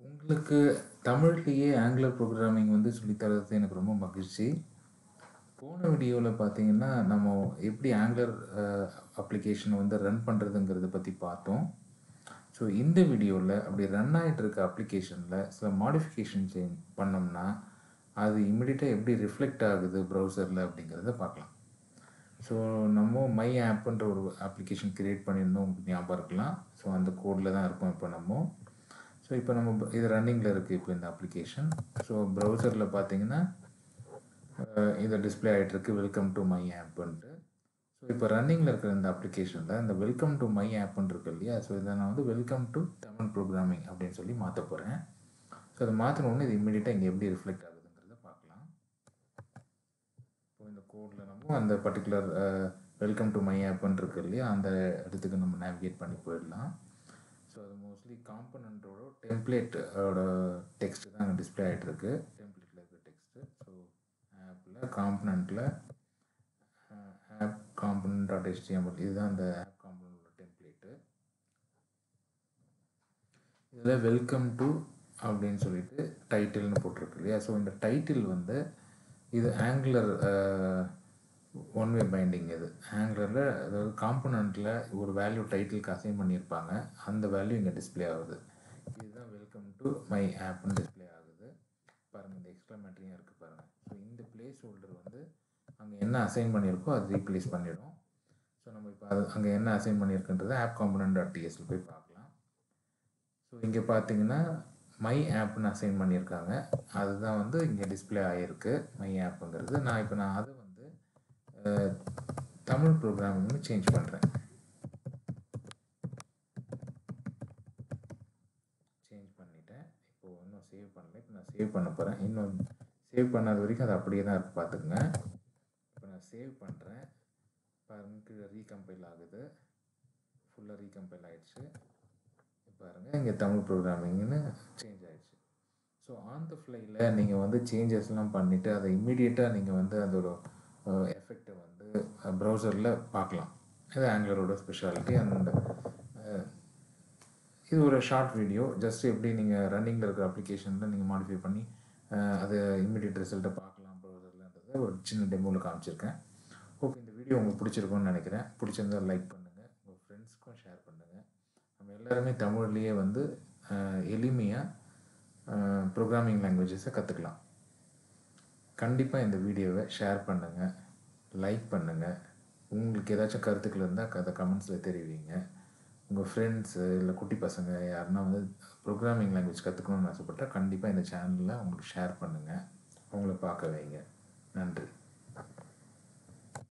உங்களுக்கு தமிழ்லயே angular programming வந்து சொல்லி தர்றது எனக்கு ரொம்ப மகிழ்ச்சி. போன வீடியோவில் பார்த்தீங்கன்னா, நம்ம எப்படி ஆங்குலர் அப்ளிகேஷன் வந்து ரன் பண்ணுறதுங்கிறத பற்றி பார்த்தோம். ஸோ இந்த வீடியோவில் அப்படி ரன் ஆகிட்டு இருக்க அப்ளிகேஷனில் சில மாடிஃபிகேஷன் பண்ணோம்னா, அது இமிடியேட்டாக எப்படி ரிஃப்ளெக்ட் ஆகுது ப்ரௌசரில் அப்படிங்கிறத பார்க்கலாம். ஸோ நம்ம மை ஆப்புன்ற ஒரு அப்ளிகேஷன் க்ரியேட் பண்ணியிருந்தோம், உங்களுக்கு ஞாபகம் இருக்கலாம். ஸோ அந்த கோடில் தான் இருக்கும் இப்போ நம்ம. ஸோ இப்போ நம்ம இது ரன்னிங்கில் இருக்குது இப்போ இந்த அப்ளிகேஷன். ஸோ ப்ரௌசரில் பார்த்தீங்கன்னா இதை டிஸ்பிளே ஆகிட்டுருக்கு வெல்கம் டு மை ஆப்புன்ட்டு. ஸோ இப்போ ரன்னிங்கில் இருக்கிற இந்த அப்ளிகேஷனில் இந்த வெல்கம் டு மை ஆப்புன்னு இருக்கு இல்லையா? ஸோ இதை நான் வந்து வெல்கம் டு தமிழ் ப்ரோக்ராமிங் அப்படின்னு சொல்லி மாற்ற போகிறேன். ஸோ அதை மாற்றினோடனே இது இமீடியட்டாக இங்கே எப்படி ரிஃப்ளெக்ட் ஆகுதுங்கிறத பார்க்கலாம். இப்போ இந்த கோடில் நம்ம அந்த பர்டிகுலர் வெல்கம் டு மை ஆப்புன்னு இருக்கு இல்லையா? அந்த இடத்துக்கு நம்ம நேவிகேட் பண்ணி போயிடலாம். ஸோ அது மோஸ்ட்லி காம்பனண்ட்டோட டெம்ப்ளேட்டோட டெக்ஸ்ட் தான் அங்கே டிஸ்பிளே ஆகிட்டுருக்கு. டெம்ப்ளேட்டில் இருக்கிற டெக்ஸ்ட்டு. ஸோ ஆப்பில் காம்பனண்ட்டில் ஆப் component.html இதுதான் அந்த ஆப் காம்பனண்டோட டெம்ப்ளேட்டு. இதில் வெல்கம் டு அப்படின்னு சொல்லிட்டு டைட்டில்னு போட்டிருக்கு இல்லையா? ஸோ இந்த டைட்டில் வந்து இது ஆங்குலர் ஒன் வே பைண்டிங். இது ஆங்குலரில் அதாவது காம்பனண்ட்டில் ஒரு வேல்யூ டைட்டிலுக்கு அசைன் பண்ணியிருப்பாங்க, அந்த வேல்யூ இங்கே டிஸ்பிளே ஆகுது. இதுதான் வெல்கம் டு மை ஆப்னு டிஸ்பிளே ஆகுது. பாருங்கள், இந்த எக்ஸ்க்ளமேட்டரியும் இருக்குது பாருங்கள். ஸோ இந்த பிளேஸ் ஹோல்டர் வந்து அங்கே என்ன அசைன் பண்ணியிருக்கோ அது ரீப்ளேஸ் பண்ணிடும். ஸோ நம்ம இப்போ அது அங்கே என்ன அசைன் பண்ணியிருக்குன்றது ஆப் காம்பனண்ட்.tsல் போய் பார்க்கலாம். ஸோ இங்கே பார்த்தீங்கன்னா மை ஆப்னு அசைன் பண்ணியிருக்காங்க, அதுதான் வந்து இங்கே டிஸ்பிளே ஆகிருக்கு மை ஆப்புங்கிறது. நான் அதை வந்து தமிழ் ப்ரோக்ராமிங்னு சேஞ்ச் பண்ணுறேன். சேஞ்ச் பண்ணிட்டேன். இப்போது இன்னும் சேவ் பண்ணல. இப்போ நான் சேவ் பண்ண போகிறேன். இன்னும் சேவ் பண்ணாத வரைக்கும் அது அப்படியே தான் இருக்குது பார்த்துக்குங்க. இப்போ நான் சேவ் பண்ணுறேன். பாருங்க, ரீகம்பைல் ஆகுது. ஃபுல்லாக ரீகம்பைல் ஆகிடுச்சு. பாருங்கள், இங்கே தமிழ் ப்ரோக்ராமிங்னு சேஞ்ச் ஆகிடுச்சு. ஸோ ஆன் த ஃப்ளையில் நீங்கள் வந்து சேஞ்சஸ்லாம் பண்ணிவிட்டு அதை இம்மிடியேட்டாக நீங்கள் வந்து அதோட எஃபெக்டை வந்து ப்ரௌசரில் பார்க்கலாம். இது ஆங்குலரோட ஸ்பெஷாலிட்டி. அந்த இது ஒரு ஷார்ட் வீடியோ, ஜஸ்ட் எப்படி நீங்கள் ரன்னிங்கில் இருக்கிற அப்ளிகேஷனில் நீங்கள் மாடிஃபை பண்ணி அதை இம்மிடியேட் ரிசல்ட்டை பார்க்கலாம் ப்ரௌசர்லன்றதை ஒரு சின்ன டெமோவில் காமிச்சிருக்கேன். ஓகே, இந்த வீடியோ உங்களுக்கு பிடிச்சிருக்கும்னு நினைக்கிறேன். பிடிச்சிருந்தால் லைக் பண்ணுங்கள், உங்கள் ஃப்ரெண்ட்ஸ்க்கும் ஷேர் பண்ணுங்கள். நம்ம எல்லாருமே தமிழ்லேயே வந்து எளிமையாக ப்ரோக்ராமிங் லாங்குவேஜஸை கற்றுக்கலாம். கண்டிப்பாக இந்த வீடியோவை ஷேர் பண்ணுங்கள், லைக் பண்ணுங்கள். உங்களுக்கு ஏதாச்சும் கருத்துக்கள் இருந்தால் அதை கமெண்ட்ஸில் தெரிவிங்க. உங்கள் ஃப்ரெண்ட்ஸு இல்லை குட்டி பசங்க யாருன்னா வந்து ப்ரோக்ராமிங் லாங்குவேஜ் கற்றுக்கணும்னு ஆசைப்பட்டால் கண்டிப்பாக இந்த சேனலில் உங்களுக்கு ஷேர் பண்ணுங்கள், அவங்கள பார்க்க வைங்க.